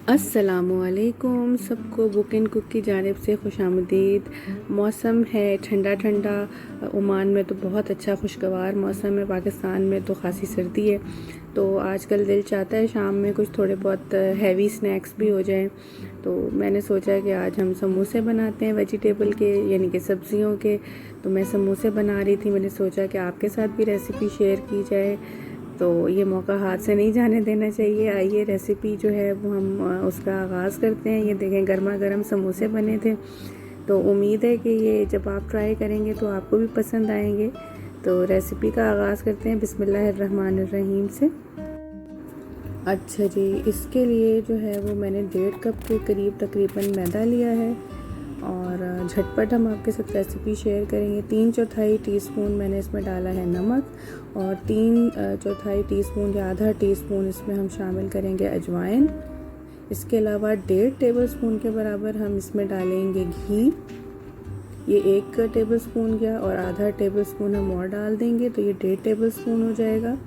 अस्सलामुअलैकुम सबको book and cook की जानिब से खुशामदीद। मौसम है ठंडा ठंडा। ओमान में तो बहुत अच्छा खुशगवार मौसम है, पाकिस्तान में तो खासी सर्दी है। तो आजकल दिल चाहता है शाम में कुछ थोड़े बहुत हैवी स्नैक्स भी हो जाएं। तो मैंने सोचा कि आज हम समोसे बनाते हैं वेजिटेबल के, यानी कि सब्जियों के। तो मैं समोसे बना रही थी, मैंने सोचा कि आपके साथ भी रेसिपी शेयर की जाए। तो ये मौका हाथ से नहीं जाने देना चाहिए। आइए रेसिपी जो है वो हम उसका आगाज़ करते हैं। ये देखें गर्मा गर्म समोसे बने थे। तो उम्मीद है कि ये जब आप ट्राई करेंगे तो आपको भी पसंद आएंगे। तो रेसिपी का आगाज़ करते हैं बिस्मिल्लाहिर्रहमानिर्रहीम से। अच्छा जी, इसके लिए जो है वो मैंने 1.5 कप के करीब तकरीबन मैदा लिया है। और झटपट हम आपके साथ रेसिपी शेयर करेंगे। 3/4 टीस्पून मैंने इसमें डाला है नमक, और 3/4 टीस्पून या आधा टीस्पून इसमें हम शामिल करेंगे अजवाइन। इसके अलावा 1.5 टेबलस्पून के बराबर हम इसमें डालेंगे घी। ये 1 टेबलस्पून गया, और आधा टेबलस्पून हम और डाल देंगे तो ये 1.5 टेबलस्पून हो जाएगा।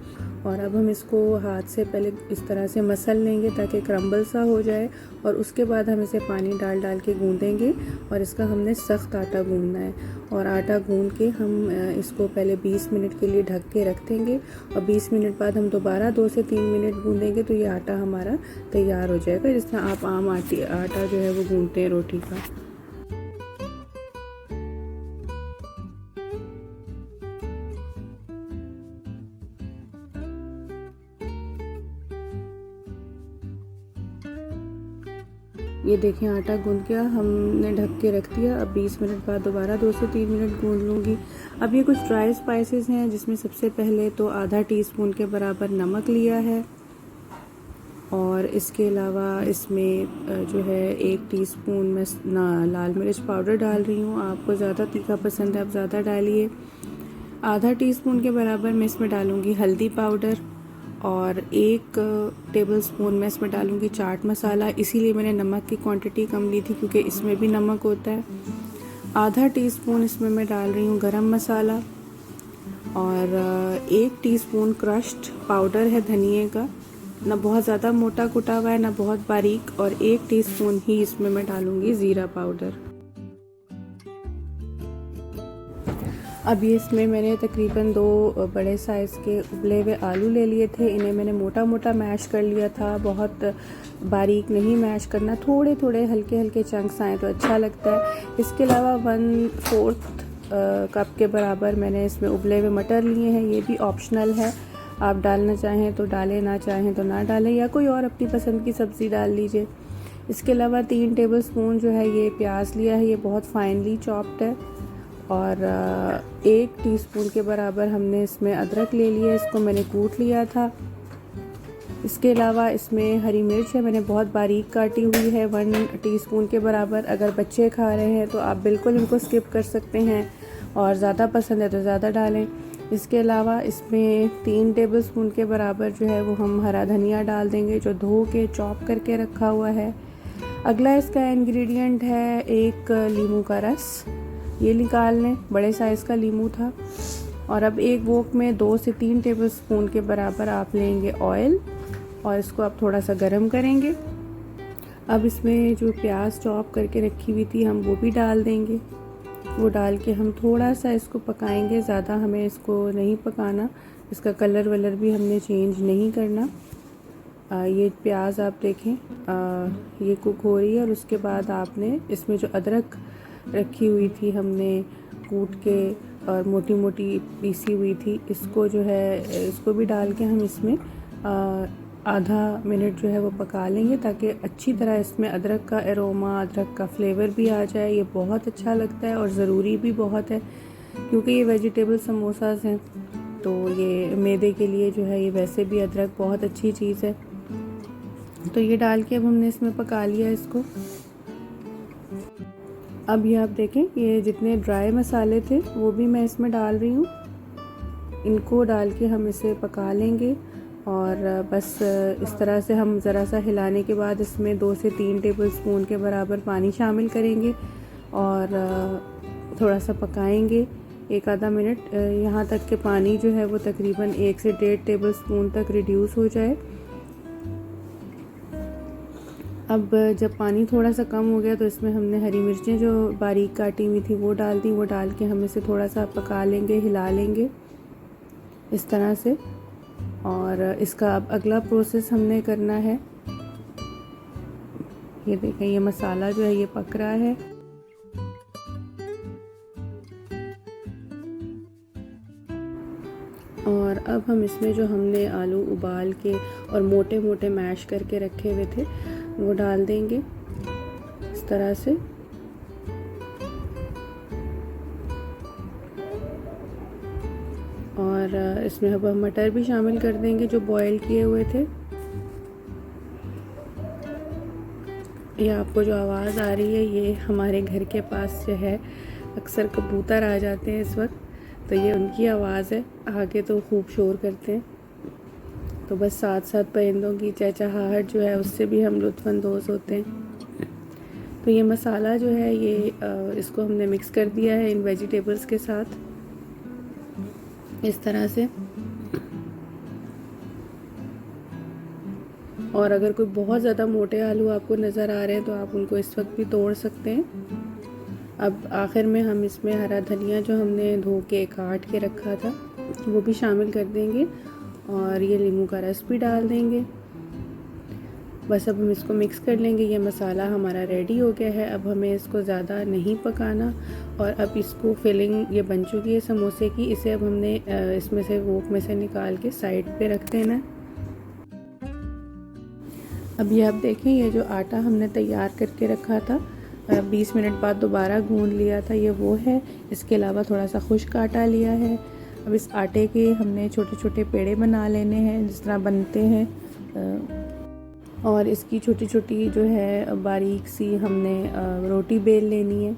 और अब हम इसको हाथ से पहले इस तरह से मसल लेंगे ताकि क्रम्बल सा हो जाए, और उसके बाद हम इसे पानी डाल डाल के गूँधेंगे। और इसका हमने सख्त आटा गूँधना है, और आटा गूँध के हम इसको पहले 20 मिनट के लिए ढक के रख देंगे। और 20 मिनट बाद हम दोबारा 2 से 3 मिनट गूँधेंगे तो ये आटा हमारा तैयार हो जाएगा, जिस तरह आप आम आटा जो है वो गूँधते हैं रोटी का। ये देखें आटा गूंद गया, हमने ढक के रख दिया। अब 20 मिनट बाद दोबारा 2 से 3 मिनट गूंद लूँगी। अब ये कुछ ड्राई स्पाइसेस हैं, जिसमें सबसे पहले तो आधा टीस्पून के बराबर नमक लिया है, और इसके अलावा इसमें जो है 1 टीस्पून मैं लाल मिर्च पाउडर डाल रही हूँ। आपको ज़्यादा तीखा पसंद है आप ज़्यादा डालिए। आधा टीस्पून के बराबर मैं इसमें डालूँगी हल्दी पाउडर, और 1 टेबलस्पून मैं इसमें डालूँगी चाट मसाला। इसीलिए मैंने नमक की क्वांटिटी कम ली थी, क्योंकि इसमें भी नमक होता है। आधा टीस्पून इसमें मैं डाल रही हूँ गरम मसाला, और 1 टीस्पून क्रश्ड पाउडर है धनिए का, ना बहुत ज़्यादा मोटा कुटा हुआ है ना बहुत बारीक। और 1 टीस्पून ही इसमें मैं डालूँगी ज़ीरा पाउडर। अब ये इसमें मैंने तकरीबन 2 बड़े साइज़ के उबले हुए आलू ले लिए थे। इन्हें मैंने मोटा मोटा मैश कर लिया था, बहुत बारीक नहीं मैश करना, थोड़े थोड़े हल्के हल्के चंक्स आए तो अच्छा लगता है। इसके अलावा 1/4 कप के बराबर मैंने इसमें उबले हुए मटर लिए हैं। ये भी ऑप्शनल है, आप डालना चाहें तो डालें, ना चाहें तो ना डालें, या कोई और अपनी पसंद की सब्ज़ी डाल लीजिए। इसके अलावा 3 टेबलस्पून जो है ये प्याज लिया है, ये बहुत फाइनली चॉप्ड है। और 1 टीस्पून के बराबर हमने इसमें अदरक ले लिया, इसको मैंने कूट लिया था। इसके अलावा इसमें हरी मिर्च है, मैंने बहुत बारीक काटी हुई है, 1 टीस्पून के बराबर। अगर बच्चे खा रहे हैं तो आप बिल्कुल इनको स्किप कर सकते हैं, और ज़्यादा पसंद है तो ज़्यादा डालें। इसके अलावा इसमें 3 टेबलस्पून के बराबर जो है वो हम हरा धनिया डाल देंगे, जो धो के चॉप करके रखा हुआ है। अगला इसका इंग्रेडिएंट है 1 लीमू का रस, ये निकाल लें, बड़े साइज़ का लीमू था। और अब एक वोक में 2 से 3 टेबलस्पून के बराबर आप लेंगे ऑयल, और इसको आप थोड़ा सा गर्म करेंगे। अब इसमें जो प्याज चॉप करके रखी हुई थी हम वो भी डाल देंगे। वो डाल के हम थोड़ा सा इसको पकाएंगे, ज़्यादा हमें इसको नहीं पकाना, इसका कलर वलर भी हमने चेंज नहीं करना। ये प्याज आप देखें ये कुक हो रही है, और उसके बाद आपने इसमें जो अदरक रखी हुई थी हमने कूट के और मोटी मोटी पीसी हुई थी, इसको जो है इसको भी डाल के हम इसमें आधा मिनट जो है वो पका लेंगे, ताकि अच्छी तरह इसमें अदरक का एरोमा, अदरक का फ्लेवर भी आ जाए। ये बहुत अच्छा लगता है और ज़रूरी भी बहुत है, क्योंकि ये वेजिटेबल समोसास हैं, तो ये मैदे के लिए जो है ये वैसे भी अदरक बहुत अच्छी चीज़ है। तो ये डाल के अब हमने इसमें पका लिया इसको। अब ये आप देखें, ये जितने ड्राई मसाले थे वो भी मैं इसमें डाल रही हूँ। इनको डाल के हम इसे पका लेंगे, और बस इस तरह से हम ज़रा सा हिलाने के बाद इसमें 2 से 3 टेबलस्पून के बराबर पानी शामिल करेंगे, और थोड़ा सा पकाएंगे 1 आधा मिनट, यहाँ तक कि पानी जो है वो तकरीबन 1 से 1.5 टेबलस्पून तक रिड्यूस हो जाए। अब जब पानी थोड़ा सा कम हो गया तो इसमें हमने हरी मिर्चें जो बारीक काटी हुई थी वो डाल दी। वो डाल के हम इसे थोड़ा सा पका लेंगे, हिला लेंगे इस तरह से। और इसका अब अगला प्रोसेस हमने करना है। ये देखें, ये मसाला जो है ये पक रहा है। और अब हम इसमें जो हमने आलू उबाल के और मोटे मोटे मैश करके रखे हुए थे वो डाल देंगे इस तरह से। और इसमें अब हम मटर भी शामिल कर देंगे जो बॉईल किए हुए थे। ये आपको जो आवाज़ आ रही है ये हमारे घर के पास जो है अक्सर कबूतर आ जाते हैं इस वक्त, तो ये उनकी आवाज़ है। आगे तो खूब शोर करते हैं, तो बस साथ साथ परिंदों की चहचहाहट जो है उससे भी हम लुत्फ़अंदोज़ होते हैं। तो ये मसाला जो है ये इसको हमने मिक्स कर दिया है इन वेजिटेबल्स के साथ इस तरह से। और अगर कोई बहुत ज़्यादा मोटे आलू आपको नज़र आ रहे हैं तो आप उनको इस वक्त भी तोड़ सकते हैं। अब आखिर में हम इसमें हरा धनिया जो हमने धो के काट के रखा था वो भी शामिल कर देंगे और ये नींबू का रस भी डाल देंगे। बस अब हम इसको मिक्स कर लेंगे। ये मसाला हमारा रेडी हो गया है। अब हमें इसको ज़्यादा नहीं पकाना। और अब इसको फिलिंग ये बन चुकी है समोसे की। इसे अब हमने इसमें से वोक में से निकाल के साइड पे रख देना है। अब ये आप देखें, ये जो आटा हमने तैयार करके रखा था 20 मिनट बाद दोबारा गूंद लिया था, ये वो है। इसके अलावा थोड़ा सा खुश्क आटा लिया है। अब इस आटे के हमने छोटे छोटे पेड़े बना लेने हैं जिस तरह बनते हैं, और इसकी छोटी छोटी जो है बारीक सी हमने रोटी बेल लेनी है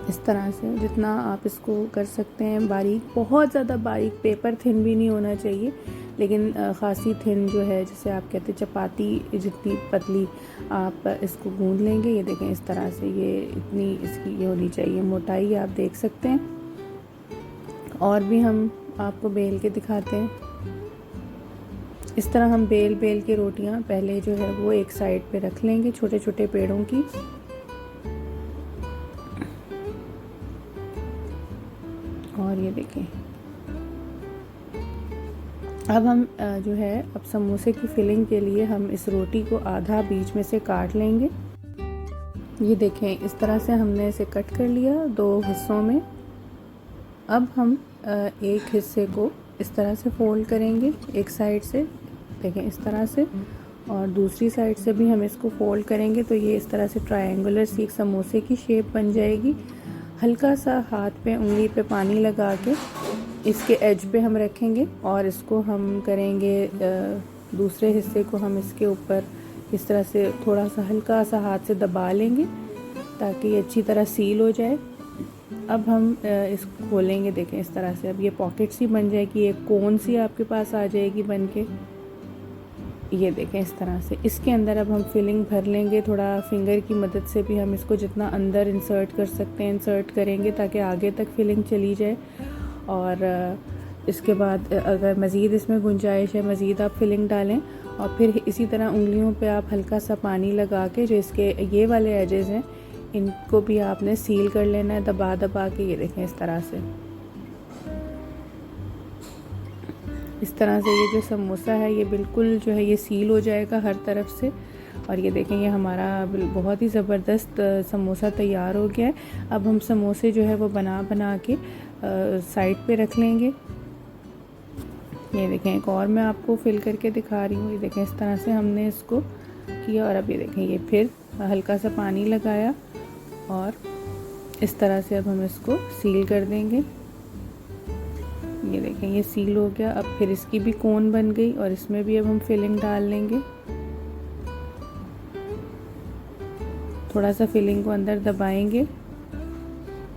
इस तरह से। जितना आप इसको कर सकते हैं बारीक, बहुत ज़्यादा बारीक, पेपर थिन भी नहीं होना चाहिए, लेकिन ख़ासी थिन जो है जिसे आप कहते हैं चपाती जितनी पतली आप इसको गूंद लेंगे। ये देखें इस तरह से, ये इतनी इसकी ये होनी चाहिए मोटाई, आप देख सकते हैं। और भी हम आपको बेल के दिखाते हैं। इस तरह हम बेल बेल के रोटियां पहले जो है वो एक साइड पे रख लेंगे छोटे छोटे पेड़ों की। और ये देखें, अब हम जो है अब समोसे की फिलिंग के लिए हम इस रोटी को आधा बीच में से काट लेंगे। ये देखें इस तरह से हमने इसे कट कर लिया 2 हिस्सों में। अब हम एक हिस्से को इस तरह से फोल्ड करेंगे एक साइड से, देखें इस तरह से, और दूसरी साइड से भी हम इसको फोल्ड करेंगे तो ये इस तरह से ट्रायंगुलर सी एक समोसे की शेप बन जाएगी। हल्का सा हाथ पे उंगली पे पानी लगा के इसके एज पे हम रखेंगे और इसको हम करेंगे दूसरे हिस्से को हम इसके ऊपर इस तरह से थोड़ा सा हल्का सा हाथ से दबा लेंगे ताकि ये अच्छी तरह सील हो जाए। अब हम इसको खोलेंगे, देखें इस तरह से। अब ये पॉकेट सी बन जाएगी, एक कोन सी आपके पास आ जाएगी बन के। ये देखें इस तरह से। इसके अंदर अब हम फिलिंग भर लेंगे, थोड़ा फिंगर की मदद से भी हम इसको जितना अंदर इंसर्ट कर सकते हैं इंसर्ट करेंगे ताकि आगे तक फिलिंग चली जाए। और इसके बाद अगर मज़ीद इसमें गुंजाइश है मज़ीद आप फिलिंग डालें, और फिर इसी तरह उंगलियों पे आप हल्का सा पानी लगा के जो इसके ये वाले एजेस हैं इनको भी आपने सील कर लेना है दबा दबा के। ये देखें इस तरह से, इस तरह से ये जो समोसा है ये बिल्कुल जो है ये सील हो जाएगा हर तरफ से। और ये देखें ये हमारा बहुत ही ज़बरदस्त समोसा तैयार हो गया है। अब हम समोसे जो है वो बना बना के साइड पे रख लेंगे। ये देखें एक और मैं आपको फिल करके दिखा रही हूँ। ये देखें इस तरह से हमने इसको किया, और अब ये देखें ये फिर हल्का सा पानी लगाया और इस तरह से अब हम इसको सील कर देंगे। ये देखें ये सील हो गया। अब फिर इसकी भी कोन बन गई और इसमें भी अब हम फिलिंग डाल लेंगे। थोड़ा सा फिलिंग को अंदर दबाएंगे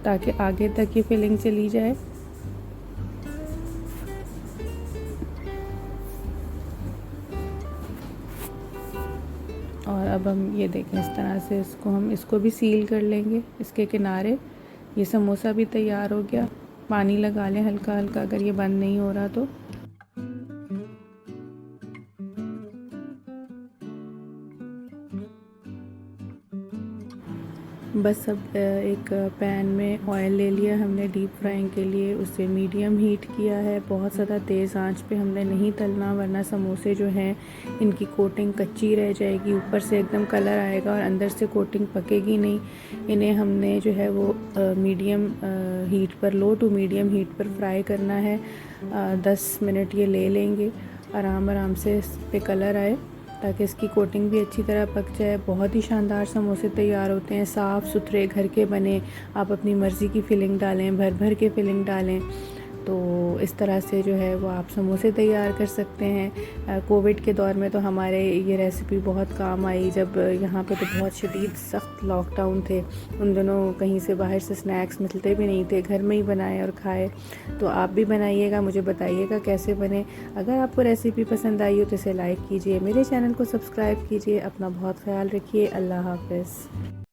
ताकि आगे तक ये फिलिंग चली जाए। और अब हम ये देखें इस तरह से इसको हम इसको भी सील कर लेंगे इसके किनारे। ये समोसा भी तैयार हो गया। पानी लगा लें हल्का हल्का अगर ये बंद नहीं हो रहा तो। बस अब एक पैन में ऑयल ले लिया हमने डीप फ्राइंग के लिए, उसे मीडियम हीट किया है। बहुत ज़्यादा तेज़ आंच पे हमने नहीं तलना, वरना समोसे जो हैं इनकी कोटिंग कच्ची रह जाएगी, ऊपर से एकदम कलर आएगा और अंदर से कोटिंग पकेगी नहीं। इन्हें हमने जो है वो मीडियम हीट पर, लो टू मीडियम हीट पर फ्राई करना है। 10 मिनट ये ले लेंगे, आराम आराम से इस पे कलर आए ताकि इसकी कोटिंग भी अच्छी तरह पक जाए। बहुत ही शानदार समोसे तैयार होते हैं, साफ़ सुथरे घर के बने। आप अपनी मर्ज़ी की फिलिंग डालें, भर भर के फिलिंग डालें, तो इस तरह से जो है वो आप समोसे तैयार कर सकते हैं। कोविड के दौर में तो हमारे ये रेसिपी बहुत काम आई, जब यहाँ पे तो बहुत शदीद सख्त लॉकडाउन थे। उन दिनों कहीं से बाहर से स्नैक्स मिलते भी नहीं थे, घर में ही बनाए और खाए। तो आप भी बनाइएगा, मुझे बताइएगा कैसे बने। अगर आपको रेसिपी पसंद आई हो तो इसे लाइक कीजिए, मेरे चैनल को सब्सक्राइब कीजिए। अपना बहुत ख्याल रखिए। अल्लाह हाफ़िज़।